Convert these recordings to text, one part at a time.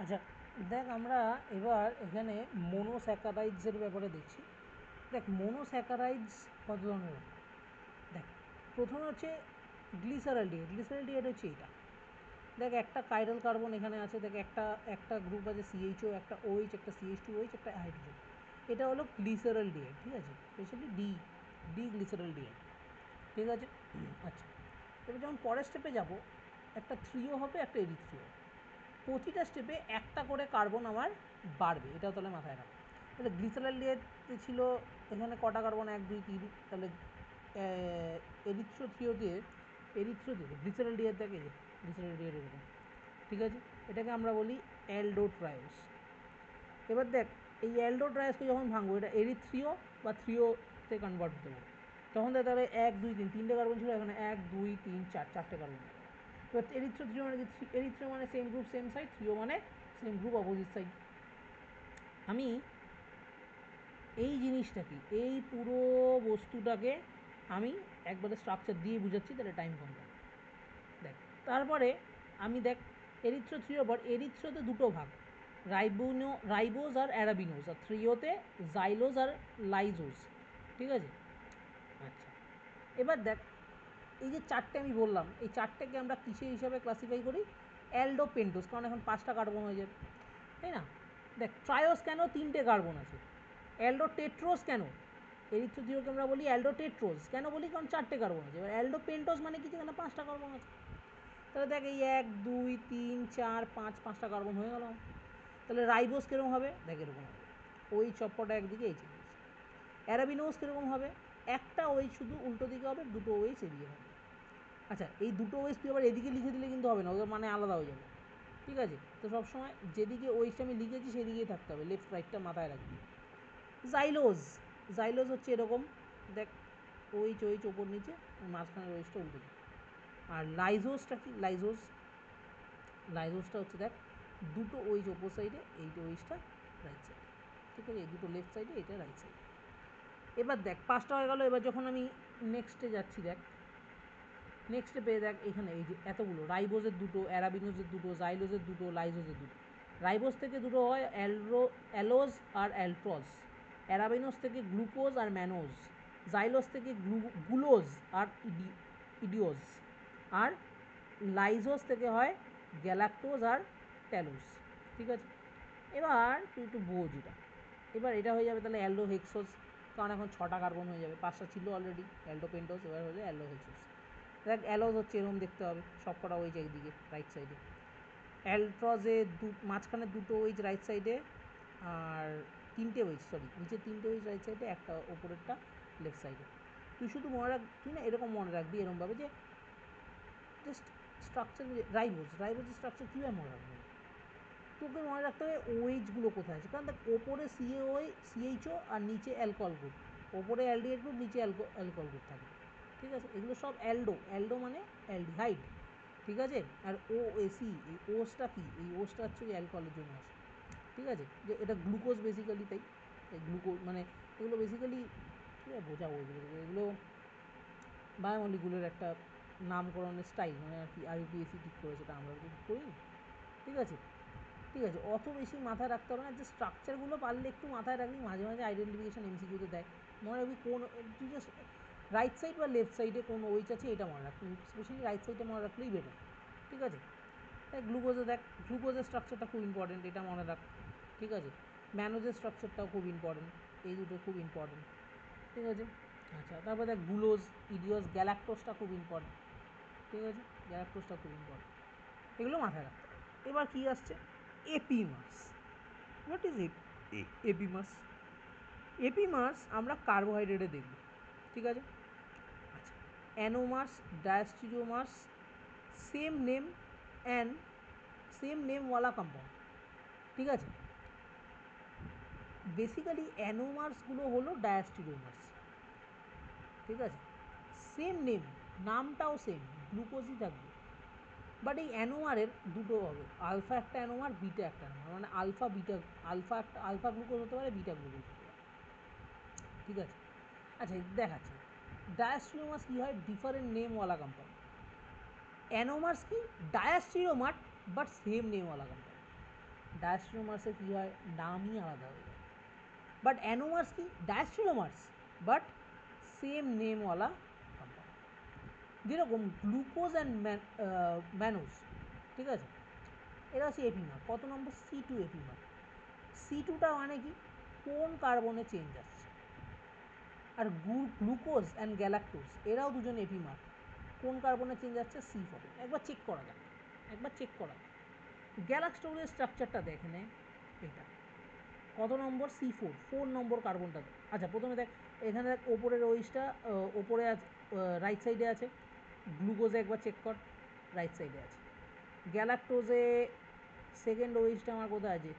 আচ্ছা, দেখ আমরা এবার এখানে মোনোস্যাকারাইডসের ব্যাপারে দেখছি। দেখ মোনোস্যাকারাইডস কত ধরনের হয়? দেখ প্রথমে হচ্ছে গ্লিসারলডিহাইড। গ্লিসারলডিহাইড হচ্ছে এটা। দেখ একটা কাইরাল কার্বন এখানে আছে, দেখ একটা একটা গ্রুপ আছে সিএইচও, একটা ওএইচ, একটা সিএইচ2ওএইচ, একটা হাইড্রোজেন। এটা হলো গ্লিসারলডিহাইড, ঠিক আছে, স্পেশালি ডি গ্লিসারলডিহাইড, ঠিক আছে। আচ্ছা, এবার যখন পরের স্টেপে যাব, একটা থ্রিও হবে, একটা এরিথ্রিও। প্রতিটা স্টেপে একটা করে কার্বন আমার বাড়বে, এটাও তাহলে মাথায় রাখো। তাহলে গ্লিসারলডিহাইডে ছিল এখানে কটা কার্বন, 1 2 3, তাহলে এরিথ্রোথ্রিওতে গ্লিসারলডিহাইড থাকে, গ্লিসারলডিহাইড এরকম, ঠিক আছে। এটাকে আমরা বলি অ্যালডোট্রায়োস। এবার দেখ এই অ্যালডোট্রায়োসকে যখন ভাঙবো, এটা এরিথ্রিও বা থ্রিওতে কনভার্ট দেবো, তখন দেখ তাহলে 1 2 3 তিনটে কার্বন ছিল, এখানে 1 2 3 4 চারটে কার্বন। এবার এরিথ্রো থ্রিও মানে কি? এরিথ্রো মানে সেম গ্রুপ সেম সাইড, থ্রিও মানে সেম গ্রুপ অপোজিট সাইড। আমি এই জিনিসটাকে, এই পুরো বস্তুটাকে আমি একবারে স্ট্রাকচার দিয়ে বুঝাচ্ছি, তাহলে টাইম কম লাগবে। দেখ তারপরে আমি দেখ এরিথ্রো থ্রিও, বাট এরিথ্রোতে দুটো ভাগ, রাইবোজ আর অ্যারাবিনোজ, আর থ্রিওতে জাইলোজ আর লাইজোজ, ঠিক আছে। আচ্ছা, এবার দেখ এই যে চারটে আমি বললাম, এই চারটেকে আমরা কিসের হিসাবে ক্লাসিফাই করি? অ্যালডোপেন্টোজ, কারণ এখন 5টা কার্বন হয়ে যাবে, তাই না? দেখ ট্রায়োস কেন? 3টে কার্বন আছে। অ্যালডোটেট্রোজ কেন? এরিথ্রোথ্রিওকে আমরা বলি অ্যালডোটেট্রোজ, কেন বলি? কারণ 4টে কার্বন আছে। এবার অ্যালডোপেন্টোজ মানে কি? যেখানে 5টা কার্বন আছে। তাহলে দেখ এই 1 2 3 4 5, 5টা কার্বন হয়ে গেল। তাহলে রাইবোজ কীরকম হবে? দেখ এরকম হবে, ওই চপ্পটা একদিকে, এই চিহ্ন। অ্যারাবিনোজ কীরকম হবে? একটা ওই শুধু উল্টো দিকে হবে, দুটো ওয়েস এদিকে হবে। আচ্ছা, এই দুটো ওয়েস তুই আবার এদিকে লিখে দিলে কিন্তু হবে না, ওদের মানে আলাদা হয়ে যাবে, ঠিক আছে। তো সবসময় যেদিকে ওয়েসটা আমি লিখেছি সেদিকেই থাকতে হবে, লেফট রাইটটা মাথায় রাখবি। জাইলোজ, জাইলোজ হচ্ছে এরকম, দেখ ওইচ ওইচ ওপর নিচে, মাঝখানের ওয়েসটা উল্টো দিকে। আর লাইজোসটা কি? লাইজোসটা হচ্ছে দেখ দুটো ওইচ ওপর সাইডে, এইটা ওইচটা রাইট সাইডে, ঠিক আছে, এই দুটো লেফট সাইডে, এটা রাইট সাইডে। এবার দেখ 5টা হয়ে গেল। এবার যখন আমি নেক্সটে যাচ্ছি, দেখ নেক্সটে পেয়ে দেখ এখানে এই যে এতগুলো, রাইবোজের দুটো, অ্যারাবিনোজের দুটো, জাইলোজের দুটো, লাইজোজের দুটো। রাইবোজ থেকে দুটো হয় অ্যালোজ আর অ্যালট্রজ, অ্যারাবিনোজ থেকে গ্লুকোজ আর ম্যানোজ, জাইলোজ থেকে গ্লুলোজ আর ইডিওজ, আর লাইজোজ থেকে হয় গ্যালাক্টোজ আর ট্যালোজ, ঠিক আছে। এবার তুই একটু বোঝ এটা। এবার এটা হয়ে যাবে তাহলে অ্যালডোহেক্সোজ, কারণ এখন 6টা কার্বন হয়ে যাবে, 5টা ছিল অলরেডি অ্যালডোপেন্টোজ, এবার হয়ে যাবে অ্যালডোহেক্সোজ। দেখ অ্যালোজ হচ্ছে এরকম দেখতে হবে, সব কটা ওইচ একদিকে রাইট সাইডে। অ্যালট্রজে মাঝখানে দুটো ওইচ রাইট সাইডে, আর 3টে ওইচ, সরি নিচে 3টে ওইচ রাইট সাইডে, একটা ওপরেরটা লেফট সাইডে। তুই শুধু মনে রাখ, তুই না এরকম মনে রাখবি এরকমভাবে যে জাস্ট স্ট্রাকচার, রাইবোজের স্ট্রাকচার কীভাবে মনে রাখবে? তোকে মনে রাখতে হবে ওএইচগুলো কোথায় আছে, কারণ দেখ ওপরে সিএইচও আর নিচে অ্যালকোহল গ্রুপ, ওপরে অ্যালডিহাইড গ্রুপ, নিচে অ্যালকোহল গ্রুপ থাকে, ঠিক আছে। এগুলো সব অ্যালডো মানে অ্যালডিহাইড, ঠিক আছে। আর ওএসি, এই ওসটা কি? এই ওসটা হচ্ছে অ্যালকোহলের জন্য আসে, ঠিক আছে। যে এটা গ্লুকোজ বেসিক্যালি, তাই এই গ্লুকোজ মানে এগুলো বেসিক্যালি কীভাবে বোঝাবো, এগুলো বায়োমলিকুলের একটা নামকরণের স্টাইল, মানে আর কি আইউপিএসি ঠিক করেছে, সেটা আমরা তো ঠিক করিনি, ঠিক আছে। ঠিক আছে, অত বেশি মাথায় রাখতে হবে না, যে স্ট্রাকচারগুলো পারলে একটু মাথায় রাখবি, মাঝে মাঝে আইডেন্টিফিকেশান এমসিকিউতে দেয়, মনে রাখবি কোন, তুই জাস্ট রাইট সাইড বা লেফট সাইডে কোন ওইচ আছে এটা মনে রাখবি, স্পেশালি রাইট সাইডে মনে রাখলেই বেটার, ঠিক আছে। তাই গ্লুকোজে দেখ, গ্লুকোজের স্ট্রাকচারটা খুব ইম্পর্টেন্ট, এটা মনে রাখ, ঠিক আছে। ম্যানোজের স্ট্রাকচারটাও খুব ইম্পর্টেন্ট, এই দুটো খুব ইম্পর্টেন্ট, ঠিক আছে। আচ্ছা, তারপর দেখ গ্লুলোজ, ইডিওস, গ্যালাক্টোসটা খুব ইম্পর্টেন্ট, ঠিক আছে, গ্যালাক্টোসটা খুব ইম্পর্টেন্ট, এগুলো মাথায় রাখতে হবে। এবার কী আসছে? এপিমাস। What is it? এপিমাস, এপিমাস আমরা কার্বোহাইড্রেটে দেখব, ঠিক আছে। আচ্ছা, anomers, diastereomers, same name and same নেমওয়ালা কম্পাউন্ড, ঠিক আছে। বেসিক্যালি অ্যানোমার্সগুলো হলো ডায়াস্টিরিওমাস, ঠিক আছে। সেম নেম, নামটাও সেম, গ্লুকোজই থাকবে, বাট এই অ্যানোমারের দুটো হবে, আলফা একটা অ্যানোমার, বিটা একটা অ্যানোমার, মানে আলফা বিটা, আলফা গ্লুকোজ হতে পারে, বিটা গ্লুকোজ হতে পারে, ঠিক আছে। আচ্ছা দেখাচ্ছি, ডায়াস্টিরিওমাস কী হয়? Different নেমওয়ালা compound. অ্যানোমার্স কি? ডায়াস্টিরিওমার বাট সেম নেমওয়ালা কম্পাউন্ড, ডায়াস্টেরিওমার্সের কী হয়, নামই আলাদা হয়ে যায়। বাট অ্যানোমার্স কি, ডায়াস্টেরিওমার্স বাট সেম নেমওয়ালা কম্পাউন্ড। যেরকম গ্লুকোজ অ্যান্ড ম্যানোজ, ঠিক আছে, এরা হচ্ছে এপিমার। কত নম্বর, C2 এপিমার। C2টা মানে কি, কোন কার্বনে চেঞ্জ আসছে। আর গ্লুকোজ অ্যান্ড গ্যালাক্টোজ এরাও দুজন এপিমার, কোন কার্বনে চেঞ্জ আসছে, C4। একবার চেক করা যাক, গ্যালাক্টোজের স্ট্রাকচারটা দেখে নে, এটা কত নম্বর, C4, 4 নম্বর কার্বনটা। আচ্ছা প্রথমে দেখ, এখানে দেখ ওপরের ওইসটা, ওপরে আছে, রাইট সাইডে আছে। গ্লুকোজে একবার চেক কর, রাইট সাইডে আছে। গ্যালাক্টোজে সেকেন্ড ওইসটা আমার কোথায় আছে,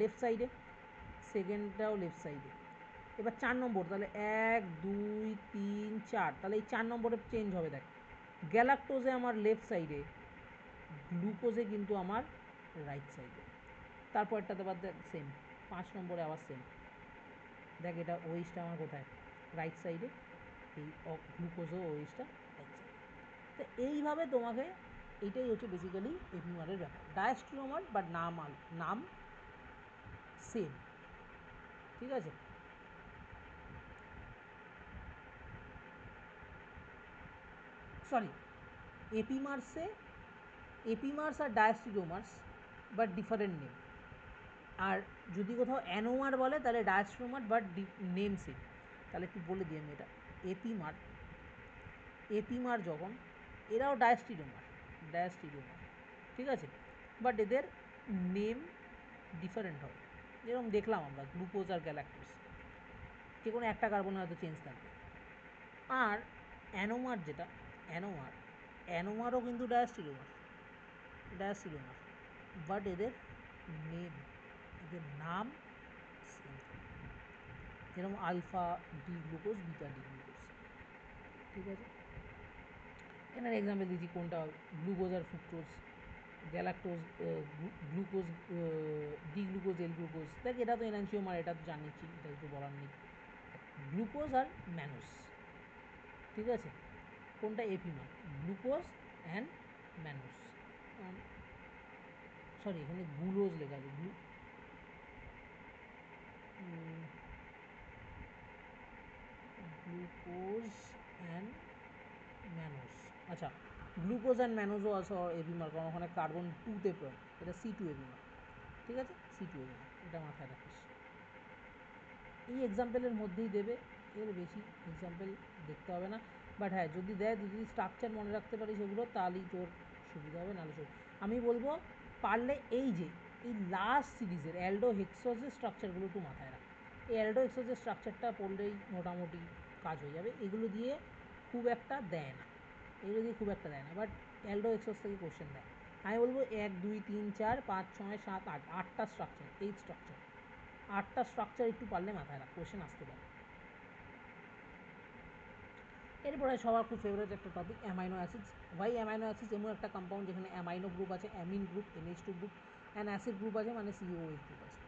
লেফট সাইডে, সেকেন্ডটাও লেফট সাইডে। এবার 4 নম্বর, তাহলে 1 2 3 4, তাহলে এই 4 নম্বরে চেঞ্জ হবে। দেখ গ্যালাক্টোজে আমার লেফট সাইডে, গ্লুকোজে কিন্তু আমার রাইট সাইডে। তারপরটাতে বাদ দেখ সেম, 5 নম্বরে আবার সেম। দেখ এটা ওইসটা আমার কোথায়, রাইট সাইডে, এই গ্লুকোজও ওইসটা রাইট সাইডে। তো এইভাবে তোমাকে, এইটাই হচ্ছে বেসিক্যালি এপিমারের ব্যাপার, ডায়াস্টেরিওমার বাট নাম সেম, ঠিক আছে। সরি, এপিমার্স আর ডায়াস্টেরিওমার্স বাট ডিফারেন্ট নেম। আর যদি কোথাও অ্যানোমার বলে তাহলে ডায়াস্টেরিওমার বাট নেম সেম। তাহলে একটু বলে দিই আমি এটা, এপিমার যখন, এরাও ডায়াস্টেরিওমার, ঠিক আছে, বাট এদের নেম ডিফারেন্ট হবে। যেরকম দেখলাম আমরা গ্লুকোজ আর গ্যালাক্টোজ, যে কোনো একটা কার্বনে হয়তো চেঞ্জ থাকবে। আর অ্যানোমার যেটা, অ্যানোমারও কিন্তু ডায়াস্টেরিওমার, বাট এদের নাম সেম, যেরকম alpha D glucose, beta D glucose, ঠিক আছে। এনার এক্সাম্পল দিচ্ছি, কোনটা, গ্লুকোজ আর fructose, galactose, glucose, D glucose, L glucose. দেখ এটা তো এনানসিওমার, এটা তো জানিছি, এটা কিছু বলার নেই। গ্লুকোজ আর ম্যানোস, ঠিক আছে, কোনটা এপিমার, গ্লুকোজ অ্যান্ড ম্যানোস। সরি এখানে গ্লুকোজ লেখা আছে, গ্লুকোজ অ্যান্ড ম্যানোস। আচ্ছা, গ্লুকোজ অ্যান্ড ম্যানোজও আছে এপিমার, কারণ ওখানে কার্বন 2তে পড়ে, এটা C2 এপিমার, ঠিক আছে, C2 এপিমার, এটা মাথায় রাখিস। এই এক্সাম্পলের মধ্যেই দেবে, এর বেশি এক্সাম্পল দেখতে হবে না। বাট হ্যাঁ, যদি দেয়, যদি স্ট্রাকচার মনে রাখতে পারিস এগুলো, তাহলেই তোর সুবিধা হবে, নাহলে আমি বলবো পারলে এই লাস্ট সিরিজের অ্যালডো হেক্সোজের স্ট্রাকচারগুলো একটু মাথায় রাখ। এই অ্যালডো হেক্সোজের স্ট্রাকচারটা পড়লেই মোটামুটি কাজ হয়ে যাবে। এগুলো দিয়ে খুব একটা দেয় না, বাট অ্যালডো হেক্সোজ থেকে কোশ্চেন দেয়। আমি বলবো 1 2 3 4 5 6 7 8, 8টা স্ট্রাকচার, 8টা স্ট্রাকচার একটু পারলে মাথায় রাখ, কোশ্চেন আসতে পারে। এরপরে সবার খুব ফেভারিট একটা টপিক, অ্যামাইনো অ্যাসিডস। ভাই অ্যামাইনো অ্যাসিডস এমন একটা কম্পাউন্ড যেখানে অ্যামাইনো গ্রুপ আছে, amine group, NH2 group, and acid group আছে, মানে COOH গ্রুপ আছে,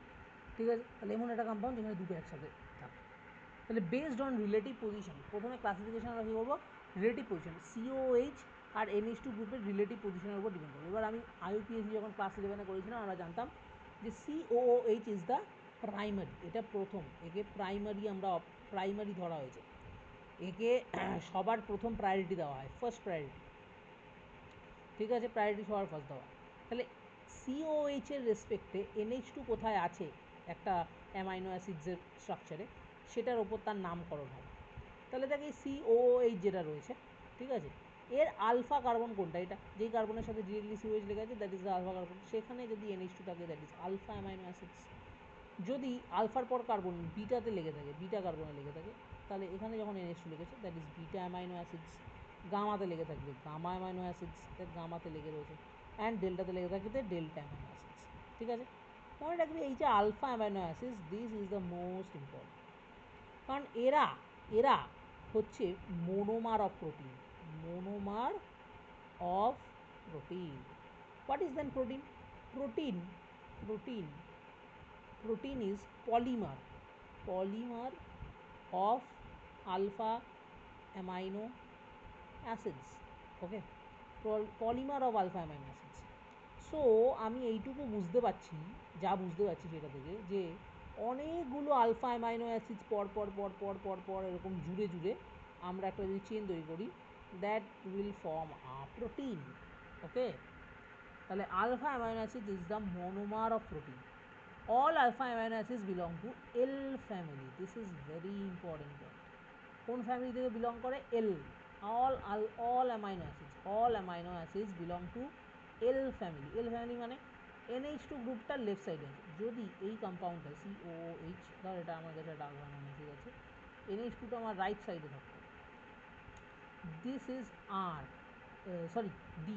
ঠিক আছে। তাহলে এমন একটা কম্পাউন্ড যেখানে দুটো একসাথে থাকে। তাহলে বেসড অন রিলেটিভ পজিশন, প্রথমে ক্লাসিফিকেশন আমরা কী বলবো, রিলেটিভ পজিশন, COOH আর NH2 গ্রুপের রিলেটিভ পজিশনের উপর ডিপেন্ড করবে। এবার আমি IUPAC যখন ক্লাস 11-এ করেছিলাম, আমরা জানতাম যে COOH ইজ দ্য প্রাইমারি, এটা প্রথম, একে প্রাইমারি ধরা হয়েছে, একে সবার প্রথম প্রায়োরিটি দেওয়া হয়, ফার্স্ট প্রায়োরিটি, ঠিক আছে, প্রায়োরিটি সবার ফার্স্ট দেওয়া। তাহলে COOH এর রেসপেক্টে NH2 কোথায় আছে একটা অ্যামাইনো অ্যাসিডসের স্ট্রাকচারে, সেটার ওপর তার নামকরণ হবে। তাহলে দেখ এই COOH যেটা রয়েছে, ঠিক আছে, এর আলফা কার্বন কোনটা, এটা যেই কার্বনের সাথে ডিরেক্টলি COH লেখা আছে, that is the alpha carbon. সেখানে যদি NH2 থাকে, that is alpha amino acids. যদি আলফার পর কার্বন বিটাতে লেগে থাকে, বিটা কার্বনে লেগে থাকে, তাহলে এখানে যখন NH2 লেগেছে, that is beta amino acids. গামাতে লেগে থাকবে গামা অ্যামাইনো অ্যাসিডস, গামাতে লেগে রয়েছে, অ্যান্ড ডেল্টাতে লেগে থাকবে ডেল্টা অ্যামাইনো অ্যাসিডস, ঠিক আছে। মনে রাখবি এই যে alpha amino acids, this is the most important, কারণ এরা হচ্ছে monomer of protein, what is then protein? Protein is polymer of alpha amino acids, okay, polymer of alpha amino acids. So আমি এইটুকু বুঝতে পারছি, যা বুঝতে পারছি সেটা থেকে, যে অনেকগুলো আলফা অ্যামাইনো অ্যাসিডস পর পর পর পর পর পর এরকম জুড়ে জুড়ে আমরা একটা যদি চেন তৈরি করি, that will form a protein. Okay, তাহলে alpha amino acid is the monomer of protein. all alpha amino acids belong to L family. This is very important point. কোন ফ্যামিলি থেকে বিলং করে? L. all amino acids belong to L family. L family মানে NH2 গ্রুপটা left সাইডে আছে। যদি এই কম্পাউন্ডটা COOH, ধর এটা আমার কাছে একটা আলফা অ্যামাইনো অ্যাসিড আছে, NH2টা আমার রাইট সাইডে থাকবে, this is R, sorry D,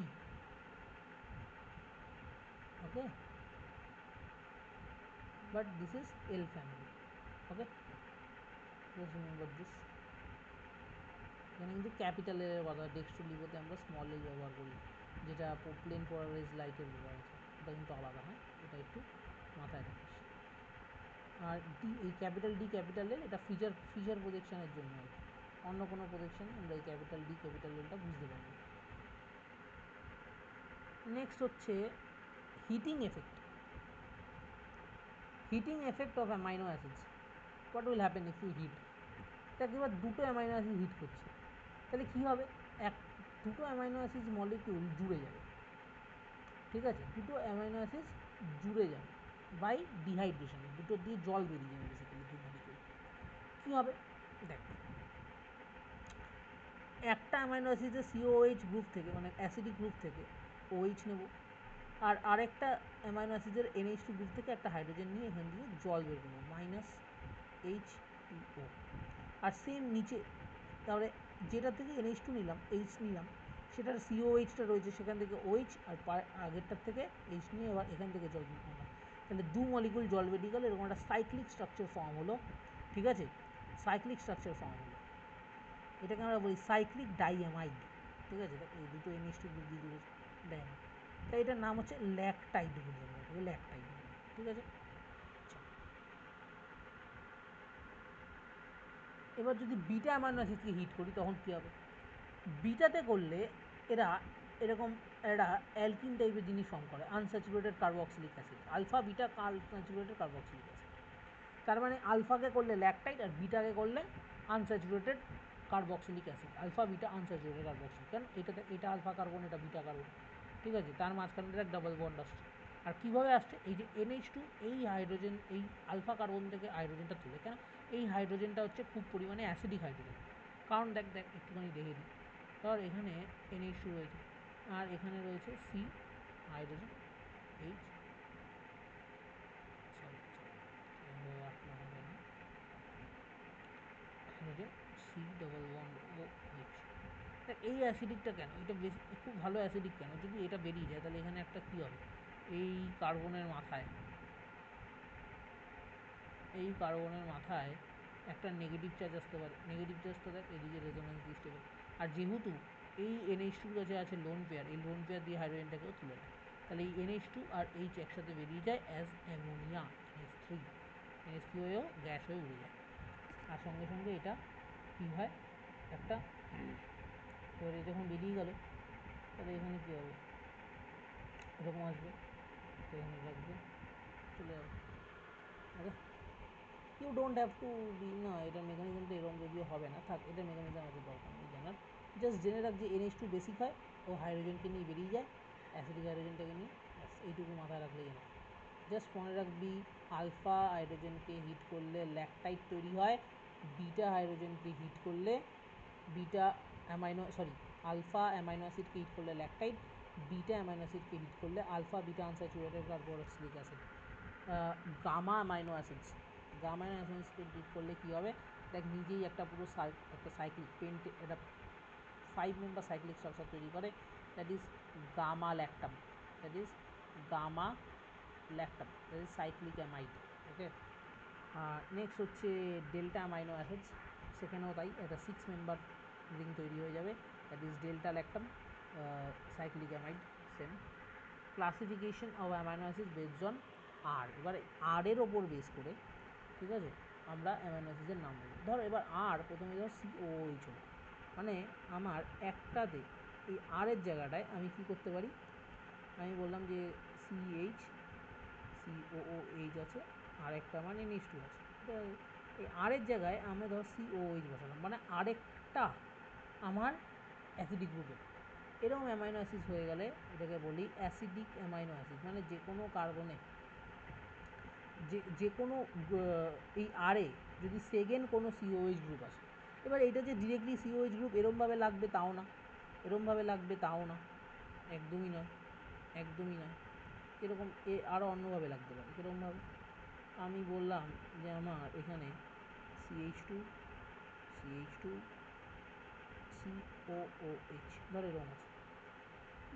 okay, but this is L family. Okay, just remember this. এখানে কিন্তু ক্যাপিটাল এর কথা, ডেক্সট্রো লিভোতে আমরা স্মল এল ব্যবহার করি, যেটা প্লেন পোলারাইজ লাইটের ব্যবহার আছে, এটা কিন্তু আলাদা হয়, এটা একটু মাথায় রাখিস। আর ডি, এই ক্যাপিটাল ডি ক্যাপিটাল এল, এটা ফিচার প্রোজেকশনের জন্য হয়, অন্য কোনো প্রোজেকশন আমরা এই ক্যাপিটাল ডি ক্যাপিটাল এলটা বুঝতে পারবো। নেক্সট হচ্ছে heating effect. Heating effect of amino acids, what will happen if you heat. এটা এবার দুটো অ্যামাইনো অ্যাসিড হিট করছে, তাহলে কী হবে? দুটো অ্যামাইনো অ্যাসিড মলিকিউল জুড়ে যাবে, ঠিক আছে, দুটো অ্যামাইনো অ্যাসিড জুড়ে যাবে বাই ডিহাইড্রেশনে, দুটো দিয়ে জল বেরিয়ে যাবে বেসিক্যালি দু মলিকিউল। কী হবে দেখ, একটা অ্যামাইনো অ্যাসিডের COOH গ্রুপ থেকে, মানে অ্যাসিডিক গ্রুপ থেকে OH নেব, আর আরেকটা অ্যামাইনো অ্যাসিডের NH2 গ্রুপ থেকে একটা হাইড্রোজেন নিয়ে এখান দিয়ে জল বের করবো, -H2O। আর সেম নিচে, তাহলে যেটা থেকে NH2 নিলাম, H নিলাম, সেটার COOHটা রয়েছে, সেখান থেকে OH, আর আগেরটার থেকে H নিয়ে এবার এখান থেকে জল বের করলাম, তাহলে দু মলিকুল জল বেরিয়ে গেল, এরকম একটা সাইক্লিক স্ট্রাকচার ফর্ম হলো, ঠিক আছে, সাইক্লিক স্ট্রাকচার ফর্ম হলো, এটাকে আমরা বলি সাইক্লিক ডাইঅ্যামাইড, ঠিক আছে, এই দুটো NH2 গ্রুপ দিয়ে দুটো ডাইঅ্যামাইড, তাই এটার নাম হচ্ছে ল্যাকটাইড বলি আমরা, ল্যাকটাইড, ঠিক আছে। এবার যদি বিটা অ্যামাইনো অ্যাসিডকে হিট করি তখন কী হবে? বিটাতে করলে এরা এরকম একটা অ্যালকিন টাইপের জিনিস ফর্ম করে, unsaturated carboxylic acid, alpha beta unsaturated carboxylic acid. তার মানে আলফাকে করলে ল্যাকটাইড আর বিটাকে করলে unsaturated carboxylic acid, alpha beta unsaturated carboxylic. কেন? এটা আলফা কার্বন, এটা বিটা কার্বন, ঠিক আছে, তার মাঝখানে এক ডাবল বন্ড আসছে। আর কীভাবে আসছে? এই যে NH2, এই হাইড্রোজেন, এই আলফা কার্বন থেকে হাইড্রোজেনটা তুলে, কেন? এই হাইড্রোজেনটা হচ্ছে খুব পরিমাণে অ্যাসিডিক হাইড্রোজেন, কারণ দেখ একটুখানি দেখে দিই, ধর এখানে NH2 রয়েছে, আর এখানে রয়েছে C hydrogen, H, sorry hydrogen, C double bond OH। এই অ্যাসিডিকটা কেন? এটা বেশি খুব ভালো অ্যাসিডিক কেন? যদি এটা বেরিয়ে যায় তাহলে এখানে একটা কী হবে? এই কার্বনের মাথায় একটা নেগেটিভ চার্জ আসতে পারে, নেগেটিভ চার্জ তো দেখ এদিকে রেজোন্যান্স স্টেবল, আর যেহেতু এই NH2 কাছে আছে লোন পেয়ার, এই লোন পেয়ার দিয়ে হাইড্রোজেনটাকেও তুলে নেয়, তাহলে এই NH2 আর H একসাথে বেরিয়ে যায় অ্যাজ অ্যামোনিয়া, NH3, NH3 হয়েও গ্যাস হয়ে উড়ে যায়, আর সঙ্গে সঙ্গে এটা কী হয়, একটা, এবারে যখন বেরিয়ে গেল তাহলে এখানে কী হবে, এরকম আসবে, এখানে রাখবে, চলে যাবে। Okay, you don't have to be, না এটার মেকানিজমটা এরকম যদিও হবে না, থাক, এটার মেকানিজম আমাদের দরকার নেই জানার, জাস্ট জেনে রাখ যে NH2 বেসিক হয়, ও হাইড্রোজেনকে নিয়ে বেরিয়ে যায়, অ্যাসিডিক হাইড্রোজেনটাকে নিয়ে, এইটুকু মাথায় রাখলেই জানা। জাস্ট মনে রাখবি আলফা হাইড্রোজেনকে হিট করলে ল্যাকটাইড তৈরি হয়, বিটা হাইড্রোজেনকে হিট করলে আলফা অ্যামাইনো অ্যাসিডকে হিট করলে ল্যাকটাইড, বিটা অ্যামাইনো অ্যাসিডকে হিট করলে alpha beta unsaturated carboxylic acid. Gamma amino অ্যাসিডকে হিট করলে কী হবে? দেখ নিজেই একটা পুরো একটা সাইক্লিক একটা 5 মেম্বার সাইক্লিক স্ট্রাকচার তৈরি করে, that is gamma lactam, that is cyclic amide. Okay, next হচ্ছে ডেল্টা অ্যামাইনো অ্যাসিডস, সেখানেও তাই একটা 6 মেম্বার রিং তৈরি হয়ে যাবে, that is delta lactam cyclic amide, same. Classification of amino acid based on R, এবার আরের ওপর বেস করে, ঠিক আছে, আমরা অ্যামাইনো অ্যাসিডের নাম দেবো। ধর এবার প্রথমে ধর COOH হলো, মানে আমার একটাতে এই আরের জায়গাটায় আমি কী করতে পারি, আমি বললাম যে CH COOH আছে, আরেকটা মানে NH2 আছে। এই আরের জায়গায় আমি ধর COOH বসালাম, মানে আরেকটা আমার অ্যাসিডিক গ্রুপের। এরকম অ্যামাইনো অ্যাসিড হয়ে গেলে এটাকে বলি অ্যাসিডিক অ্যামাইনো অ্যাসিড, মানে যে কোনো কার্বনে যে কোনো এই আরে যদি সেকেন্ড কোনো COH গ্রুপ আসে, এবার এটা যে ডিরেক্টলি COH গ্রুপ এরমভাবে লাগবে তাও না, এরমভাবে লাগবে তাও না, একদমই নয়, একদমই নয়। এরকম আরও অন্যভাবে লাগতে পারে। কীরকমভাবে? আমি বললাম যে আমার এখানে CH2 CH2 COOH ধর এরকম আছে,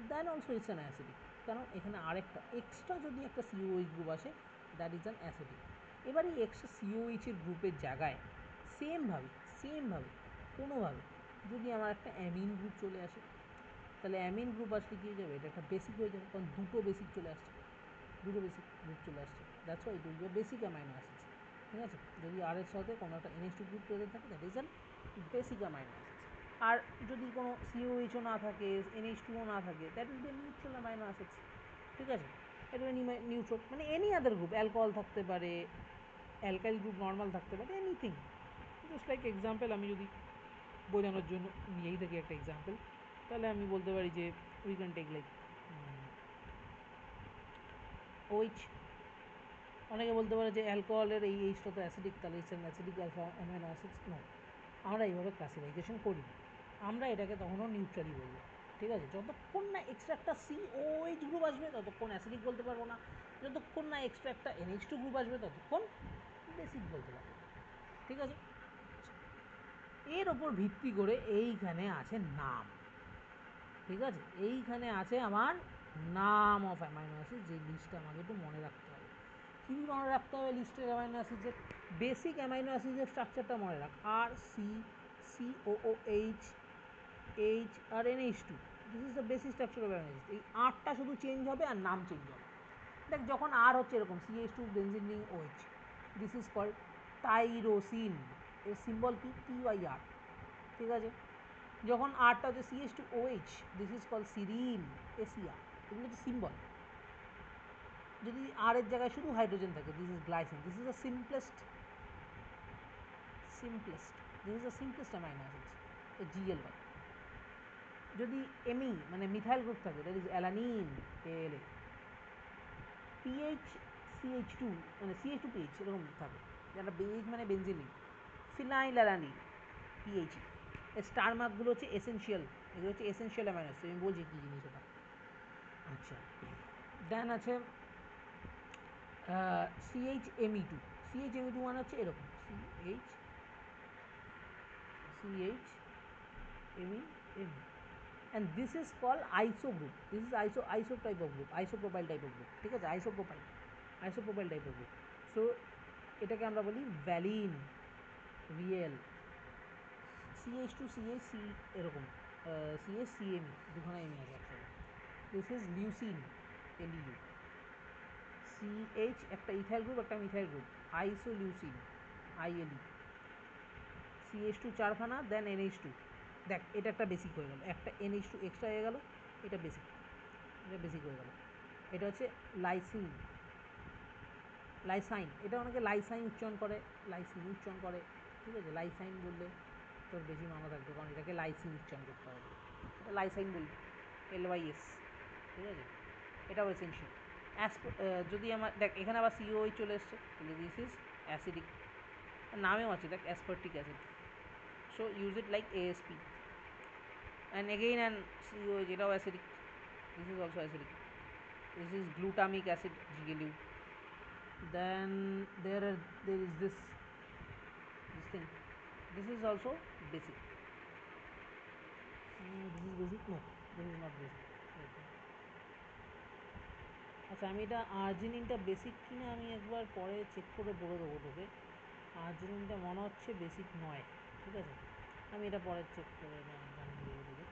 then also it's an acidic, কারণ এখানে আরেকটা এক্সট্রা যদি একটা COH গ্রুপ আসে দ্যাট ইজ অ্যান অ্যাসিডিক। এবার এই এক্সট্রা COH-এর গ্রুপের জায়গায় সেমভাবে কোনোভাবে যদি আমার একটা অ্যামিন গ্রুপ চলে আসে, তাহলে অ্যামিন গ্রুপ আসলে কী হয়ে যাবে? এটা একটা বেসিক হয়ে যাবে, কারণ দুটো বেসিক চলে আসছে, দুটো বেসিক গ্রুপ চলে আসছে, that's why it will be basic amino acids. ঠিক আছে? যদি আর এর সাথে কোনো একটা NH2 গ্রুপ প্রেজেন্ট থাকে that is an basic amino acids. আর যদি কোনো COH-ও না থাকে, NH2-ও না থাকে, that will be neutral amino acids. ঠিক আছে? এটা নিউট্রাল মানে এনি আদার গ্রুপ, অ্যালকোহল থাকতে পারে, অ্যালকাইল গ্রুপ নর্মাল থাকতে পারে, এনিথিং। জাস্ট লাইক এক্সাম্পল আমি যদি বোঝানোর জন্য নিয়েই থাকি একটা এক্সাম্পল, তাহলে আমি বলতে পারি যে we can take like OH। অনেকে বলতে পারে যে অ্যালকোহলের এই এইচটা তো অ্যাসিডিক, তাহলে it's an acidic amino acids. No, আমরা এইভাবে ক্লাসিফিকেশন করি না, আমরা এটাকে তখনও নিউট্রালি বলবো। ঠিক আছে? যতক্ষণ না এক্সট্রা একটা COH গ্রুপ আসবে ততক্ষণ অ্যাসিডিক বলতে পারবো না, যতক্ষণ না এক্সট্রা একটা NH2 গ্রুপ আসবে ততক্ষণ বেসিক বলতে পারবো। ঠিক আছে? এর ওপর ভিত্তি করে এইখানে আছে নাম। ঠিক আছে? এইখানে আছে আমার নাম অফ অ্যামাইনো অ্যাসিড, যে লিস্টটা আমাকে একটু মনে রাখতে হবে। কী মনে রাখতে হবে লিস্টের অ্যামাইনো অ্যাসিডের? বেসিক অ্যামাইনো অ্যাসিডের স্ট্রাকচারটা মনে রাখ, COOH H আর NH2, this is the basic structure of amino acid. এই আরটা শুধু চেঞ্জ হবে আর নাম চেঞ্জ হবে। দেখ, যখন আর হচ্ছে এরকম CH2 benzene ring OH, this is called tyrosine, এর সিম্বল কি? TYR। ঠিক আছে? যখন আরটা হচ্ছে CH2OH, this is called serine, SER। এগুলো হচ্ছে সিম্বল। যদি আর এর জায়গায় শুধু হাইড্রোজেন থাকে, this is glycine, this is the simplest this is the simplest amino acids, GLY। যদি এমি মানে মিথাইল গ্রুপ থাকে, that is alanine, ALA। PH CH2 মানে CH2PH এরকম থাকে, যেটা বেজ মানে benzene, phenyl alanine, PHE। Star মার্কগুলো হচ্ছে এসেনশিয়াল, এগুলো হচ্ছে এসেনশিয়াল অ্যামাইনো অ্যাসিড। আমি বলছি কী জিনিস এটা। আচ্ছা, দেন আছে CHME2। CHME2 মানে হচ্ছে এরকম, CHME, and this is called iso group. This is iso type of group, isopropyl type of group. ঠিক আছে? isopropyl type of group. So এটাকে আমরা বলি ভ্যালিন, VL। CH2CH এরকম, CHCME দুখানা এমি আছে একসাথে। This is leucine, LEU। CH একটা ইথাইল গ্রুপ, একটা methyl group, isoleucine, ILE। CH2 চারখানা, দেন NH2। দেখ, এটা একটা বেসিক হয়ে গেল, একটা NH2 এক্সট্রা হয়ে গেল, এটা বেসিক, হয়ে গেল। এটা হচ্ছে লাইসাইন, এটা অনেকে লাইসাইন উচ্চারণ করে, লাইসিন উচ্চারণ করে। ঠিক আছে? লাইসাইন বললে তোর বেশি মানা থাকবে, কারণ এটাকে লাইসিন উচ্চারণ করতে হবে, এটা লাইসাইন বলি, LYS। ঠিক আছে? এটাও এসেনশিয়াল। যদি আমার দেখ এখানে আবার COH চলে এসছে, তাহলে দিস ইজ অ্যাসিডিক, নামেও আছে দেখ, aspartic acid. So use it like ASP। And again and COH, এটাও acidic, this is also acidic. This is glutamic acid, GLU. Then there is this thing. This is also basic. This is basic? No, this is not basic. আচ্ছা, আমি এটা আর্জিনিনটা basic কিনা আমি একবার পরে check করে বলে দেবো তোকে। আর্জিনিনটা মনে হচ্ছে বেসিক নয়। ঠিক আছে? আমি এটা পরে চেক করে জানিয়ে দেবো তোকে।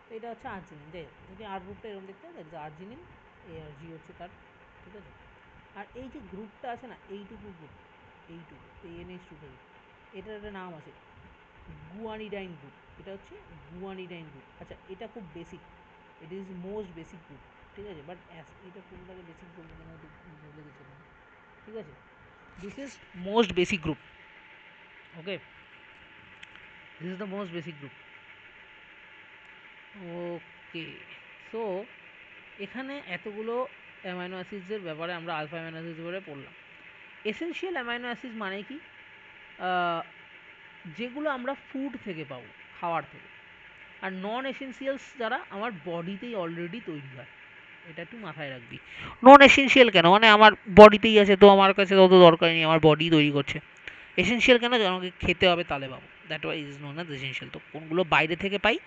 তো এটা হচ্ছে আর্জিনিন। যাই হোক, যদি আর গ্রুপটা এরকম দেখতে হয়, দ্যাট ইজ আর্জিনিন, ARG হচ্ছে তার। ঠিক আছে? আর এই যে গ্রুপটা আছে না, এইটুকু গ্রুপ, এইটুকু, এই NH2 থেকে, এটার একটা নাম আছে গুয়ানিডাইন গ্রুপ। এটা হচ্ছে গুয়ানিডাইন গ্রুপ। আচ্ছা, এটা খুব basic, it is most basic group. ঠিক আছে, বাট এটা কোনটাকে বেসিক বলবো কিনা একটু ভুলে গেছিলাম, ঠিক আছে। This is most basic group, okay, this is the most basic group, okay. So এখানে এতগুলো অ্যামাইনো অ্যাসিডসের ব্যাপারে আমরা আলফা অ্যামাইনো অ্যাসিডস ব্যাপারে পড়লাম। এসেনশিয়াল অ্যামাইনো অ্যাসিড মানে কি, যেগুলো আমরা ফুড থেকে পাবো, খাওয়ার থেকে, আর নন এসেনশিয়ালস যারা আমার বডিতেই অলরেডি তৈরি হয়, এটা একটু মাথায় রাখবি। নন এসেনশিয়াল কেন, মানে আমার বডিতেই আছে, তো আমার কাছে তত দরকার নেই, আমার বডি তৈরি করছে। এসেনশিয়াল কেন, যেন আমাকে খেতে হবে তাহলে পাবো, that why is known as essential. তো কোনগুলো বাইরে থেকে পাই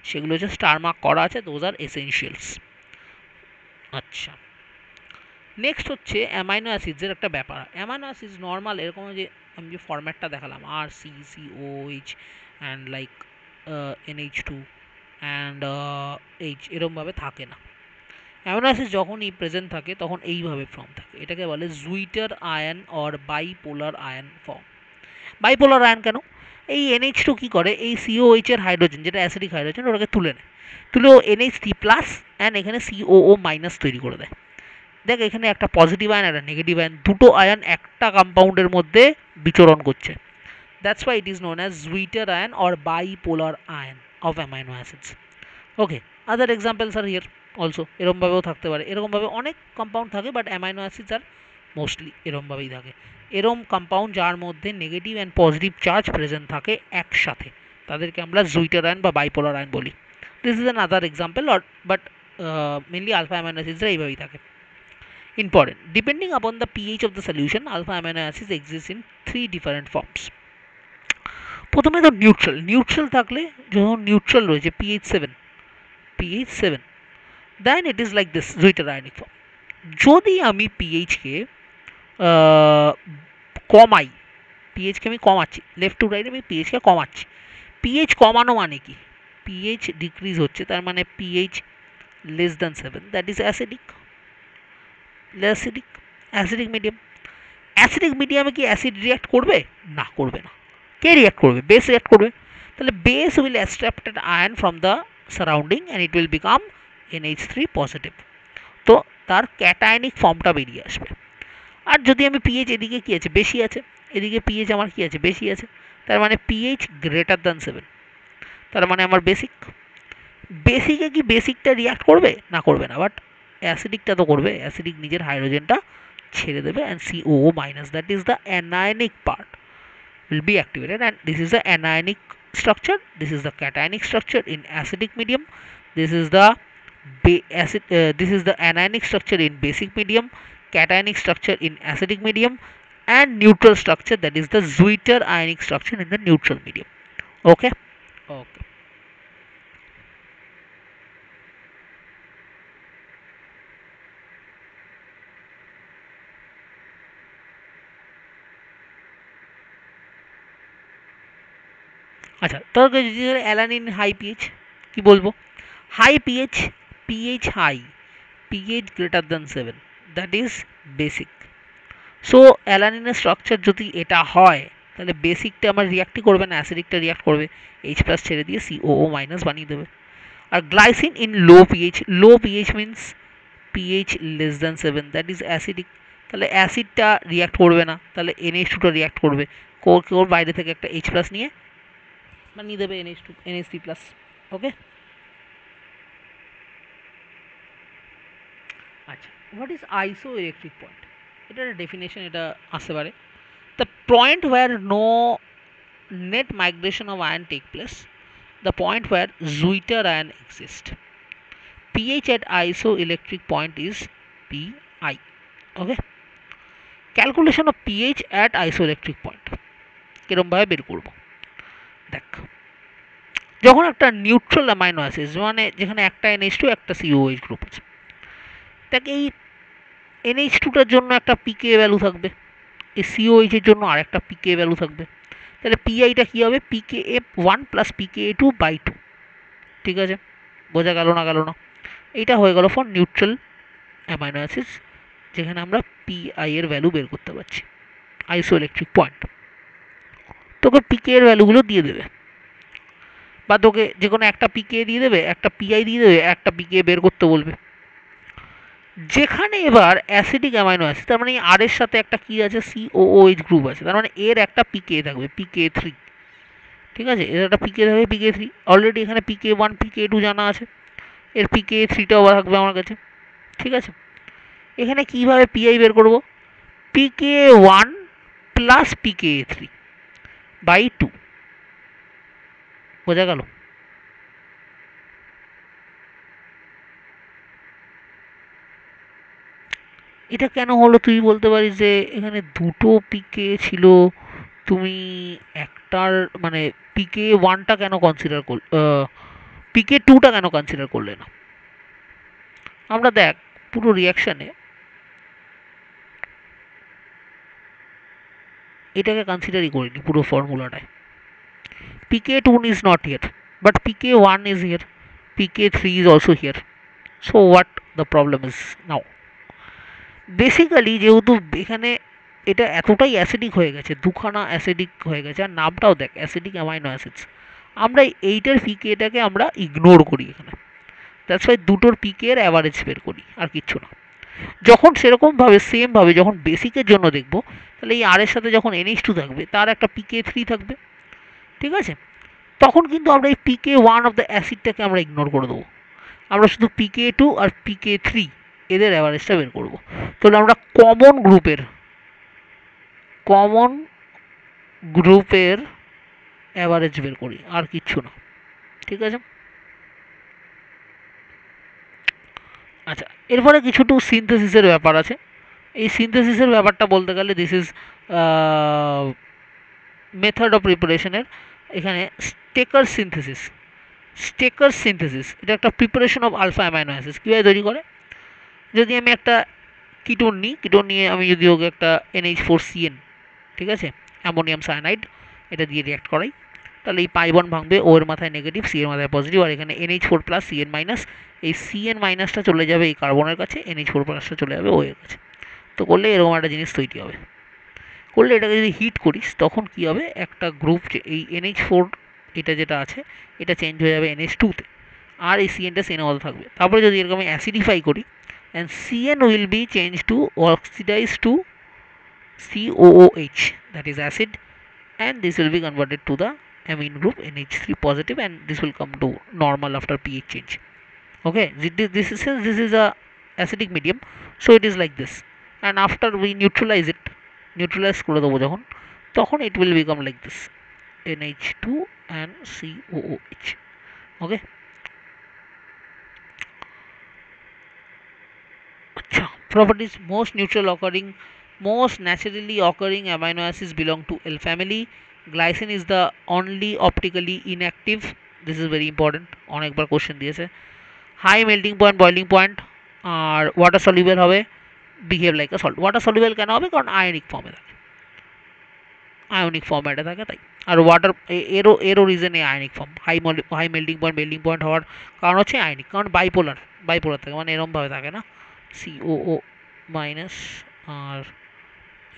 সেগুলো হচ্ছে স্টার মার্ক করা আছে, দোজ আর এসেনশিয়ালস। আচ্ছা, নেক্সট হচ্ছে অ্যামাইনো অ্যাসিডসের একটা ব্যাপার। অ্যামাইনো অ্যাসিডস নর্মাল এরকম যে আমি যে ফরম্যাটটা দেখালাম, R C C O H and like NH2 and H, এরমভাবে থাকে না। অ্যামাইনো অ্যাসিড যখনই প্রেজেন্ট থাকে তখন এইভাবে ফর্ম থাকে, এটাকে বলে জুইটার ion or bipolar ion form. Bipolar ion কেন, এই NH2 কী করে, এই COH এর হাইড্রোজেন যেটা অ্যাসিডিক হাইড্রোজেন ওটাকে তুলে নেয়, তুলেও NH3 প্লাস অ্যান্ড এখানে COO মাইনাস তৈরি করে দেয়। দেখ এখানে একটা পজিটিভ আয়ন একটা নেগেটিভ আয়ন, দুটো আয়ন একটা কম্পাউন্ডের মধ্যে বিচরণ করছে, that's why it is known as zwitter ion or bipolar ion of amino acids. Okay, other examples are here also, এরমভাবেও থাকতে পারে, এরকমভাবে অনেক কম্পাউন্ড থাকে, but amino acids are mostly এরমভাবেই থাকে। এরম কম্পাউন্ড যার মধ্যে negative and positive charge present থাকে একসাথে, তাদেরকে আমরা জুইটার আয়ন বা বাইপোলার আয়ন বলি। This is an other example, but mainly alpha amino অ্যাসিডসরা এইভাবেই থাকে। Important. Depending upon the pH of the solution, alpha amino acids exist in 3 different forms. প্রথমে তো নিউট্রাল, নিউট্রাল থাকলে যখন নিউট্রাল রয়েছে pH 7, then it is like this zwitter ionic form. যদি আমি pH-কে কমাই, pH-কে আমি কমাচ্ছি, লেফট টু রাইট আমি pH-কে কমাচ্ছি, pH কমানো মানে কি, pH ডিক্রিজ হচ্ছে, তার মানে pH less than 7, that is acidic, acidic medium. Acidic মিডিয়ামে কি অ্যাসিড রিয়াক্ট করবে, না করবে না, কে রিয়াক্ট করবে, বেস রিয়াক্ট করবে, তাহলে base will extracted ion from the surrounding and it will become NH3 positive, তো তার ক্যাটায়নিক ফর্মটা বেরিয়ে আসবে। আর যদি আমি পিএইচ এদিকে কী আছে, বেশি আছে, এদিকে পিএইচ আমার কী আছে, বেশি আছে, তার মানে পিএইচ গ্রেটার দ্যান 7, তার মানে আমার বেসিক। বেসিকে কি বেসিকটা রিয়াক্ট করবে, না করবে না, বাট অ্যাসিডিকটা তো করবে, অ্যাসিডিক নিজের হাইড্রোজেনটা ছেড়ে দেবে and COO minus, that is the anionic part, will be activated, and this is the anionic structure, this is the cationic structure in acidic medium, this is the this is the anionic structure in basic medium, cationic structure in acidic medium, and neutral structure, that is the zwitter ionic structure in the neutral medium. Okay, okay. আচ্ছা, তবে যদি alanine high pH কি বলবো, high pH, pH high, pH greater than 7, that is basic. So অ্যালানিনের structure যদি এটা হয় তাহলে বেসিকটা আমার রিয়াক্টই করবে না, অ্যাসিডিকটা রিয়াক্ট করবে, এইচ প্লাস ছেড়ে দিয়ে COO মাইনাস বানিয়ে দেবে। আর glycine in low pH means pH less than 7, that is acidic, তাহলে অ্যাসিডটা রিয়াক্ট করবে না, তাহলে NH2টা রিয়াক্ট করবে, কোর বাইরে থেকে একটা H প্লাস নিয়ে বানিয়ে দেবে NH3 প্লাস। ওকে, আচ্ছা, what is iso electric point, এটার ডেফিনেশন এটা আসতে পারে, the point where no net migration of ion take place, the point where Zwitter ion exist, pH at isoelectric point is Pi. Okay, calculation of pH at isoelectric point কিরম ভাবে বের করব, দেখ যখন একটা নিউট্রাল অ্যামাইনো অ্যাসিড, মানে যেখানে একটা NH2 একটা COH গ্রুপ আছে, দেখ এই NH2টার জন্য একটা পিকে ভ্যালু থাকবে, এই COH এর জন্য আর একটা পিকে ভ্যালু থাকবে, তাহলে পিআইটা কী হবে, PKF1 প্লাস PKA2 বাই 2, ঠিক আছে, বোঝা গেল না, এইটা হয়ে গেল ফর নিউট্রাল অ্যামাইনো অ্যাসিডস, যেখানে আমরা পিআই এর ভ্যালু বের করতে পারছি, আইসোইলেকট্রিক পয়েন্ট। তোকে পিকে এর ভ্যালুগুলো দিয়ে দেবে, বা তোকে যে কোনো একটা পিকে দিয়ে দেবে, একটা পিআই দিয়ে দেবে, একটা পিকে বের করতে বলবে। যেখানে এবার অ্যাসিডিক অ্যামাইনো অ্যাসিড, তার মানে আর এর সাথে একটা কি আছে, COOH গ্রুপ আছে, তার মানে এর একটা পিকে থাকবে, PK3। ঠিক আছে, এর একটা পিকে থাকবে, PK3। অলরেডি এখানে PK1 PK2 জানা আছে, এর PK3টাও থাকবে আমার কাছে। ঠিক আছে, এখানে কিভাবে পিআই বের করব? PK1 plus PK3 by 2। বোঝা গেল? এটা কেন হলো তুই বলতে পারিস যে এখানে দুটো পিকে ছিল, তুমি একটার মানে PK1টা কেন কনসিডার করলে, PK2টা কেন কনসিডার করলে না? আমরা দেখ পুরো রিয়াকশানে এটাকে কনসিডারই করিনি পুরো ফর্মুলাটায়। PK2 is not here, but PK1 is here, PK3 is also here. So what the problem is now? Basically যেহেতু এখানে এটা এতটাই অ্যাসিডিক হয়ে গেছে, দুখানা অ্যাসিডিক হয়ে গেছে, আর নামটাও দেখ অ্যাসিডিক অ্যামাইনো অ্যাসিডস, আমরা এইটার পিকেটাকে আমরা ইগনোর করি এখানে। দ্যাটস ওয়াই দুটোর পিকে এর অ্যাভারেজ বের করি, আর কিচ্ছু না। যখন সেরকমভাবে সেমভাবে যখন বেসিকের জন্য দেখব, তাহলে এই আর এর সাথে যখন NH2 থাকবে তার একটা PK3 থাকবে। ঠিক আছে, তখন কিন্তু আমরা এই PK1 অফ দ্য অ্যাসিডটাকে আমরা ইগনোর করে দেবো, আমরা শুধু PK2 আর PK3 এদের অ্যাভারেজটা বের করব। তাহলে আমরা কমন গ্রুপের অ্যাভারেজ বের করি, আর কিচ্ছু না। ঠিক আছে, আচ্ছা, এরপরে কিছুটু সিনথেসিসের ব্যাপার আছে। এই সিনথেসিসের ব্যাপারটা বলতে গেলে দিস ইজ মেথড অফ প্রিপারেশনের। এখানে স্টেকার সিনথেসিস এটা একটা preparation of alpha amino acid. কীভাবে তৈরি করে? যদি আমি একটা কিটোন নিয়ে আমি যদি ওকে একটা NH4CN, ঠিক আছে, অ্যামোনিয়াম সায়ানাইড, এটা দিয়ে রিয়াক্ট করাই, তাহলে এই পাই বন্ড ভাঙবে, ও এর মাথায় নেগেটিভ, সি এর মাথায় পজিটিভ, আর এখানে NH4 প্লাস CN মাইনাস, এই CN মাইনাসটা চলে যাবে এই কার্বনের কাছে, NH4 প্লাসটা চলে যাবে ও এর কাছে। তো করলে এরকম একটা জিনিস তৈরি হবে। করলে এটাকে যদি হিট করিস তখন কি হবে, একটা গ্রুপ, এই NH4 এটা যেটা আছে এটা চেঞ্জ হয়ে যাবে NH2-তে, আর এই CNটা CN মতো থাকবে। তারপরে যদি এরকম অ্যাসিডিফাই করি, and CN will be changed to oxidized to COOH, that is acid, and this will be converted to the amine group NH3 positive, and this will come to normal after pH change. Okay, this is a acidic medium, so it is like this, and after we neutralize করে দেবো যখন, তখন it will become like this, NH2 and COOH. Okay, আচ্ছা, properties: most naturally occurring amino acids belong to L family. Glycine is the only optically inactive. This is very important, অনেকবার question দিয়েছে। High melting point, boiling point, আর water soluble হবে, behave like a salt. Water soluble কেন হবে? কারণ ionic ফর্মেটে থাকে তাই। আর ওয়াটার এরও রিজনে ionic form, high melting point হওয়ার কারণ হচ্ছে আয়নিক, কারণ বাইপোলার থাকে, মানে এরমভাবে থাকে না, COO মাইনাস আর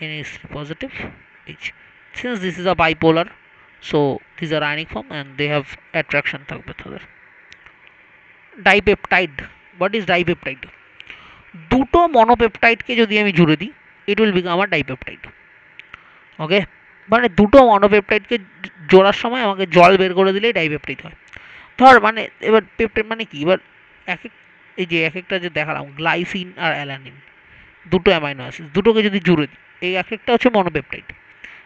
NH3 positive H। Since this is a bipolar, so these are ionic form and they have attraction থাকবে তাদের। Dipeptide, what is dipeptide? দুটো মনোপেপটাইডকে যদি আমি জুড়ে দিই, ইট উইল বিকাম আমার ডাইপেপটাইড। ওকে, মানে দুটো মনোপেপটাইডকে জোড়ার সময় আমাকে জল বের করে দিলেই ডাইপেপটাইড হয়। ধর মানে এবার পেপটাইড মানে কি, এবার এক এক এই যে এক একটা যে দেখালাম গ্লাইসিন আর অ্যালানিন, দুটো অ্যামাইনো অ্যাসিড, দুটোকে যদি জুড়ে দিই, এই এক একটা হচ্ছে মনোপেপটাইড।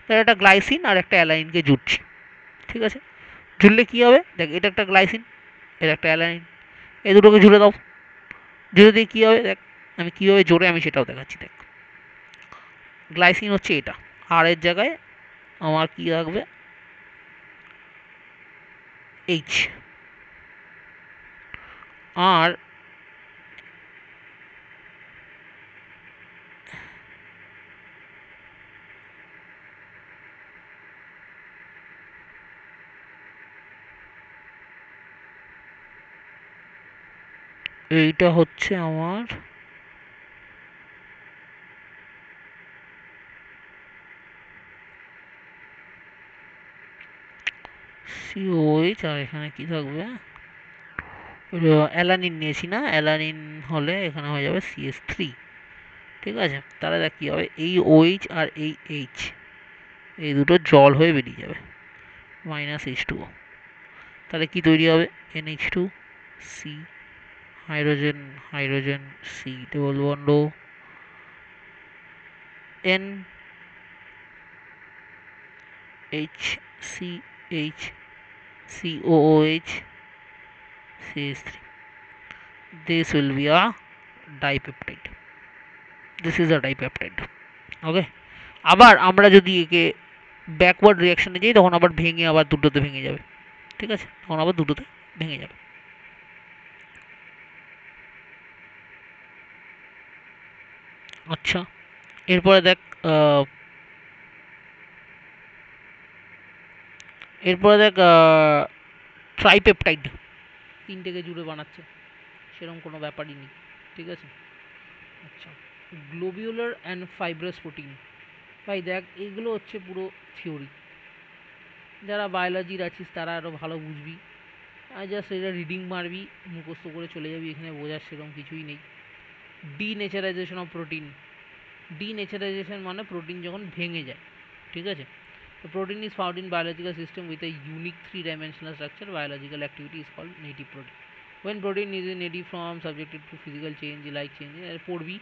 তাহলে একটা গ্লাইসিন আর একটা অ্যালানিনকে জুড়ছি, ঠিক আছে, জুড়লে কী হবে দেখ, এটা একটা গ্লাইসিন, এটা একটা অ্যালানিন, এই দুটোকে জুড়ে দাও, জুড়ে দিয়ে কী হবে দেখ, আমি কীভাবে জোরে আমি সেটাও দেখাচ্ছি। দেখ, গ্লাইসিন হচ্ছে এটা, আর এর জায়গায় আমার কী থাকবে, H, আর এইটা হচ্ছে আমার COH, আর এখানে কি থাকবে, অ্যালানিন নিয়েছি না, অ্যালানিন হলে এখানে হয়ে যাবে CH3। ঠিক আছে, তাহলে দেখ কী হবে, এই OH আর এই H এই দুটো জল হয়ে বেরিয়ে যাবে, -H2O। তাহলে কি তৈরি হবে, NH2, C, hydrogen hydrogen, C double bond O, N, HCH, COOH, CH3. This will be a dipeptide. This is a dipeptide. ওকে, আবার আমরা যদি একে ব্যাকওয়ার্ড রিয়াকশনে যাই তখন আবার ভেঙে আবার দুটোতে ভেঙে যাবে। ঠিক আছে, তখন আবার দুটোতে ভেঙে যাবে। আচ্ছা, এরপরে দেখ ট্রাইপেপটাইড তিনটেকে জুড়ে বানাচ্ছে, সেরকম কোনো ব্যাপারই নেই। ঠিক আছে, আচ্ছা, গ্লোবিউলার অ্যান্ড ফাইব্রাস প্রোটিন, ভাই দেখ এইগুলো হচ্ছে পুরো থিওরি, যারা বায়োলজির আছিস তারা আরও ভালো বুঝবি, আর জাস্ট এটা রিডিং মারবি, মুখস্থ করে চলে যাবি, এখানে বোঝার সেরকম কিছুই নেই। ডিনেচারাইজেশন অফ প্রোটিন, ডিনেচারাইজেশন মানে প্রোটিন যখন ভেঙে যায়। ঠিক আছে, তো protein is found in biological system with a unique 3-dimensional structure. Biological activity is called native protein. When protein is in native form subjected to physical change like change, পড়বি,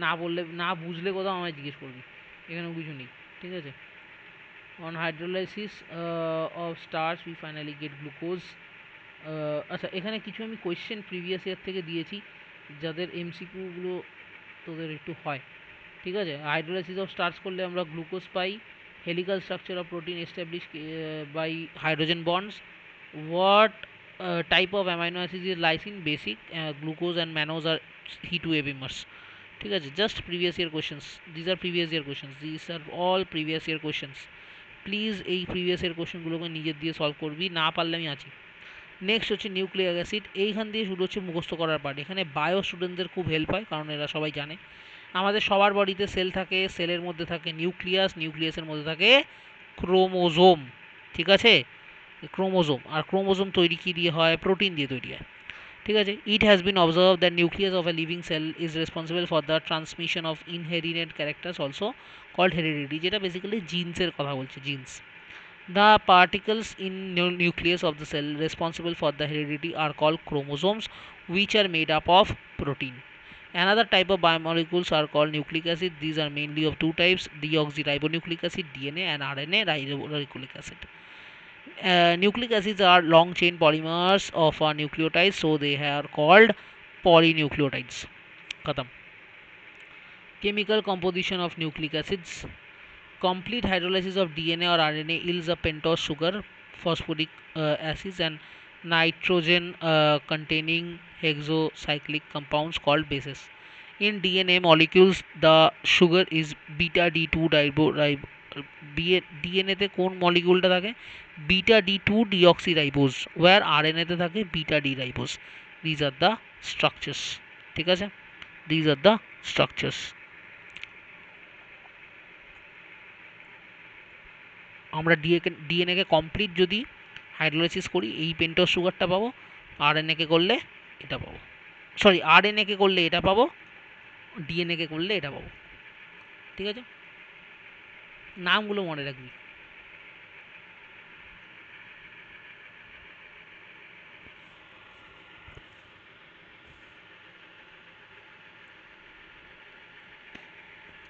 না বললে না বুঝলে কোথাও আমায় জিজ্ঞেস করবি, এখানেও কিছু নেই। ঠিক আছে, on hydrolysis of starch we finally get glucose. আচ্ছা, এখানে কিছু আমি কোয়েশ্চেন প্রিভিয়াস ইয়ার থেকে দিয়েছি, যাদের এমসিকিউগুলো তোদের একটু হয়। ঠিক আছে, হাইড্রোলাইসিস অফ স্টার্চ করলে আমরা গ্লুকোজ পাই, helical structure of protein establish by hydrogen bonds, what type of amino acid is lysine, basic, glucose and mannose are heat wave ইমার্স। ঠিক আছে, just previous year questions, these are previous year questions, these are all previous year questions. Please এই previous year কোয়েশ্চেনগুলোকে নিজের দিয়ে solve করবি, না পারলে আমি আছি। নেক্সট হচ্ছে নিউক্লিক অ্যাসিড, এইখান দিয়ে শুরু হচ্ছে মুখস্থ করার পার্ট। এখানে বায়ো স্টুডেন্টদের খুব হেল্প হয়, কারণ এরা সবাই জানে আমাদের সবার বডিতে সেল থাকে, সেলের মধ্যে থাকে নিউক্লিয়াস, নিউক্লিয়াসের মধ্যে থাকে ক্রোমোজোম। ঠিক আছে, ক্রোমোজোম, আর ক্রোমোজোম তৈরি কী দিয়ে হয়, প্রোটিন দিয়ে তৈরি হয়। ঠিক আছে, it has been observe that nucleus of a living cell is responsible for the transmission of inherited characters also called heredity, যেটা বেসিক্যালি জিন্সের কথা বলছে, genes. The particles in nucleus of the cell responsible for the heredity are called chromosomes, which are made up of protein. Another type of biomolecules are called nucleic acid. These are mainly of two types: deoxyribonucleic acid (DNA) and RNA ribonucleic acid. Nucleic acids are long chain polymers of a nucleotide, so they are called polynucleotides. Khatam. Chemical composition of nucleic acids. Complete hydrolysis of DNA or RNA yields a pentose sugar, phosphoric acids, and nitrogen containing hexacyclic compounds called bases. In DNA molecules, the sugar is beta D2 DNA তে কোন মলিকিউলটা থাকে, beta D2 deoxyribose, where RNA তে থাকে beta D ribose. These are the structures. ঠিক আছে, these are the structures. আমরা ডিএনএকে complete যদি hydrolysis করি এই পেন্টোজ সুগারটা পাবো, আরএনএকে করলে এটা পাবো, সরি আরএনএকে করলে এটা পাবো, ডিএনএকে করলে এটা পাবো। ঠিক আছে, নামগুলো মনে রাখবি।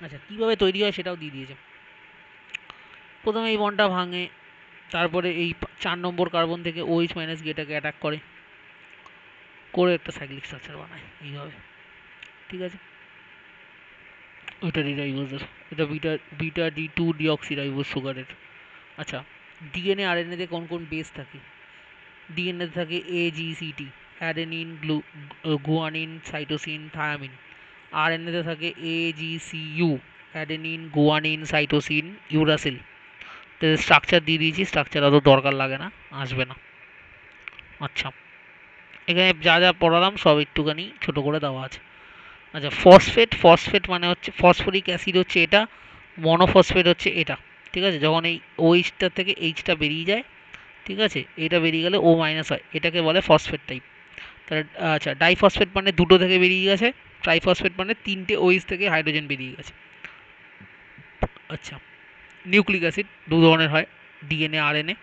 আচ্ছা, কীভাবে তৈরি হয় সেটাও দিয়ে দিয়েছে। প্রথমে এই বন্ডটা ভাঙে, তারপরে এই 4 নম্বর কার্বন থেকে OH মাইনাস গেটাকে অ্যাটাক করে একটা সাইক্লিক স্ট্রাকচার বানায় এইভাবে। ঠিক আছে, ওইটা ডিরাইবোজের, এটা বিটা D2 ডিঅক্সিরাইবোজ সুগারের। আচ্ছা, ডিএনএ আরএনএতে কোন কোন বেস থাকে, ডিএনএতে থাকে AGCT, adenine, guanine, cytosine, thymine. আরএনএতে থাকে AGCU, adenine, guanine, cytosine, uracil. তো স্ট্রাকচার দিয়ে দিয়েছি, স্ট্রাকচার অত দরকার লাগে না, আসবে না। আচ্ছা, এখানে যা যা পড়ালাম সব একটুখানি ছোট করে দেওয়া আছে। আচ্ছা, ফসফেট মানে হচ্ছে ফসফরিক অ্যাসিড হচ্ছে এটা, মনোফসফেট হচ্ছে এটা। ঠিক আছে, যখন এই OH-টা থেকে H-টা বেরিয়ে যায়, ঠিক আছে, এটা বেরিয়ে গেলে O- হয়, এটাকে বলে ফসফেট টাইপ। তাহলে আচ্ছা, ডাইফসফেট মানে দুটো থেকে বেরিয়ে গেছে, ট্রাইফসফেট মানে তিনটে ওইচ থেকে হাইড্রোজেন বেরিয়ে গেছে। আচ্ছা, নিউক্লিক অ্যাসিড দু ধরনের হয়, ডিএনএ আরএনএ।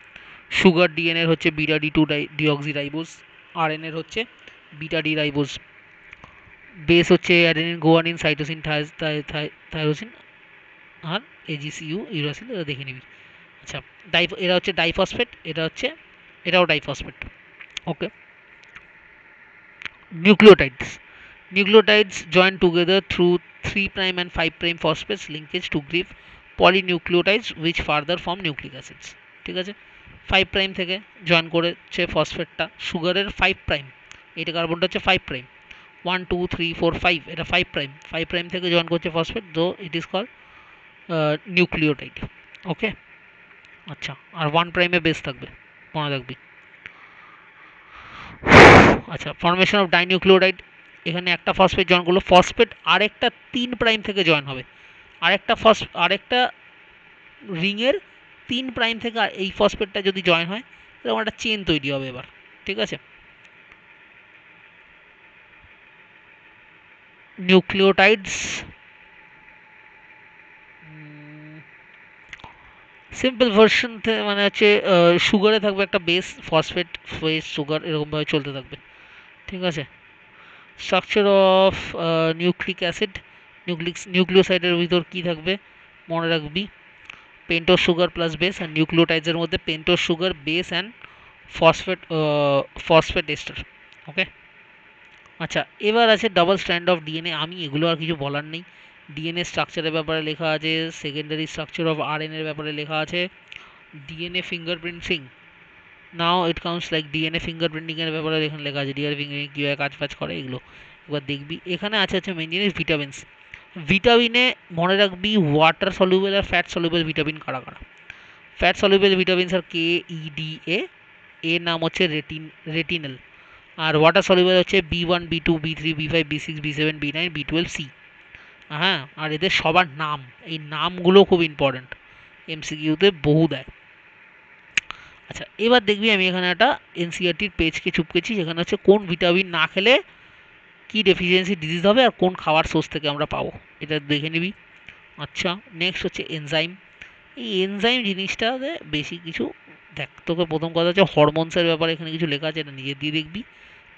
সুগার ডিএনএ হচ্ছে বিটা ডি টু ডিঅক্সিরাইবোজ, আরএনএর হচ্ছে বিটা ডি রাইবোজ। বেস হচ্ছে অ্যাডেনিন, গুয়ানিন, সাইটোসিন, থাইরোসিন আর এজিসিইউ, ইউরাসিল, এটা দেখে নিবি। আচ্ছা, এরা হচ্ছে ডাইফসফেট, এটাও diphosphate. Okay. Nucleotides. Nucleotides join together through 3' and 5' phosphate linkage to give polynucleotides which further form nucleic acids. ঠিক আছে, 5' থেকে জয়েন করেছে ফসফেটটা, সুগারের 5', এটা কার্বনটা হচ্ছে 5', 1 2 3 4 5, এটা 5' থেকে জয়েন করছে ফসফেট, দো ইট ইজ কল নিউক্লিওটাইড। ওকে। আচ্ছা, আর 1'-এ বেস থাকবে, মনে রাখবি। আচ্ছা, ফর্মেশন অফ ডাইনিউক্লিওটাইড, এখানে একটা ফসফেট জয়েন করলো, ফসফেট আরেকটা 3' থেকে জয়েন হবে, আরেকটা রিংয়ের 3' থেকে এই ফসফেটটা যদি জয়েন হয় এরকম একটা চেন তৈরি হবে এবার। ঠিক আছে, নিউক্লিওটাইডস সিম্পল ভার্সন মানে হচ্ছে সুগারে থাকবে একটা বেস, ফসফেট, বেস, সুগার, এরকমভাবে চলতে থাকবে। ঠিক আছে, স্ট্রাকচার অফ নিউক্লিক অ্যাসিড, নিউক্লিওসাইডের ভিতর কী থাকবে মনে রাখবি, পেন্টোজ সুগার প্লাস বেস, আর নিউক্লিওটাইডসের মধ্যে pentose sugar, base and phosphate ester. Okay. আচ্ছা, এবার আছে ডাবল স্ট্র্যান্ড অফ ডিএনএ, আমি এগুলো আর কিছু বলার নেই। ডিএনএ স্ট্রাকচারের ব্যাপারে লেখা আছে, সেকেন্ডারি স্ট্রাকচার অফ আরএনএর ব্যাপারে লেখা আছে, ডিএনএ ফিঙ্গারপ্রিন্টিং, নাও ইট কাউন্টস লাইক ডিএনএ ফিঙ্গারপ্রিন্টিং এর ব্যাপারে এখানে লেখা আছে, ডিএনএ ফিঙ্গারপ্রিন্টিং কীভাবে কাজ ফাজ করে এগুলো একবার দেখবি। এখানে আছে মেন জিনিস ভিটামিনস। ভিটামিনে মনে রাখবি ওয়াটার সলিউবল আর ফ্যাট সলিউবল ভিটামিন কারা কারা। ফ্যাট সলিউবল ভিটামিনস আর KEDA, এর নাম হচ্ছে রেটিনাল, আর ওয়াটার সলিউবল হচ্ছে B1 B2 B3 B5 B6 B7 B9 B12 C। হ্যাঁ, আর এদের সবার নাম, এই নামগুলো খুব ইম্পর্ট্যান্ট, MCQতে বহু দেয়। আচ্ছা, এবার দেখবি আমি এখানে একটা এনসিআরটির পেজকে চুপকেছি, যেখানে হচ্ছে কোন ভিটামিন না খেলে কি ডেফিসিয়েন্সি ডিজিজ হবে আর কোন খাওয়ার সোর্স থেকে আমরা পাবো, এটা দেখে নিবি। আচ্ছা, নেক্সট হচ্ছে এনজাইম। এই এনজাইম জিনিসটাতে বেশি কিছু দেখ, তোকে প্রথম কথা হচ্ছে হরমোনসের ব্যাপারে এখানে কিছু লেখা আছে, এটা নিজে দিয়ে দেখবি।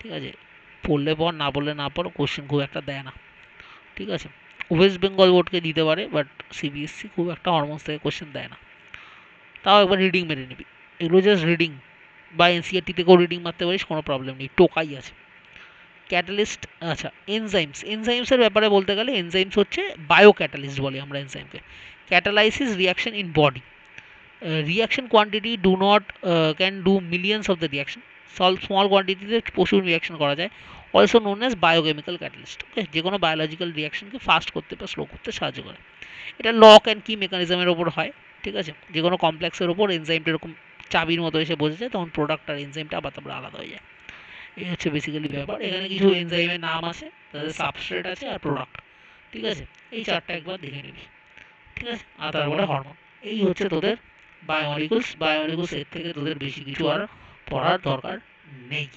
ঠিক আছে, পড়লে পড়, না পড়লে না পড়, কোশ্চেন খুব একটা দেয় না। ঠিক আছে, ওয়েস্ট বেঙ্গল বোর্ডকে দিতে পারে, বাট সিবিএসসি খুব একটা হরমোনস থেকে কোশ্চেন দেয় না, তাও একবার রিডিং মেরে নিবি। এগুলো জাস্ট রিডিং, বা এনসিআরটি থেকেও রিডিং মারতে পারিস, কোনো প্রবলেম নেই, টোকাই আছে। ক্যাটালিস্ট, আচ্ছা এনজাইমসের ব্যাপারে বলতে গেলে এনজাইমস হচ্ছে বায়ো ক্যাটালিস্ট বলি আমরা এনজাইমকে। Catalysis reaction in body, reaction quantity do not can do millions of the reaction, small কোয়ান্টিটিতে প্রচুর রিয়াকশন করা যায়, also known as biochemical catalyst. Okay, যে কোনো বায়োলজিক্যাল রিয়াকশনকে ফাস্ট করতে বা স্লো করতে সাহায্য করে। এটা লক অ্যান্ড কি মেকানিজমের ওপর হয়। ঠিক আছে, যে কোনো কমপ্লেক্সের ওপর এনজাইমটা এরকম চাবির মতো এসে বসে যায়, তখন প্রোডাক্ট আর এনজাইমটা আবার তারপরে আলাদা হয়ে যায়। এই হচ্ছে বেসিক্যালি ব্যাপার। এখানে কিছু এনজাইমের নাম আছে, তাদের সাবস্ট্রেট আছে আর প্রোডাক্ট। ঠিক আছে, এই চারটা একবার দেখে নিবি। ঠিক আছে, আর তারপরে হরমোন। এই হচ্ছে তোদের বায়োমলিকুলস। এর থেকে তোদের বেশি কিছু আর পড়ার দরকার নেই।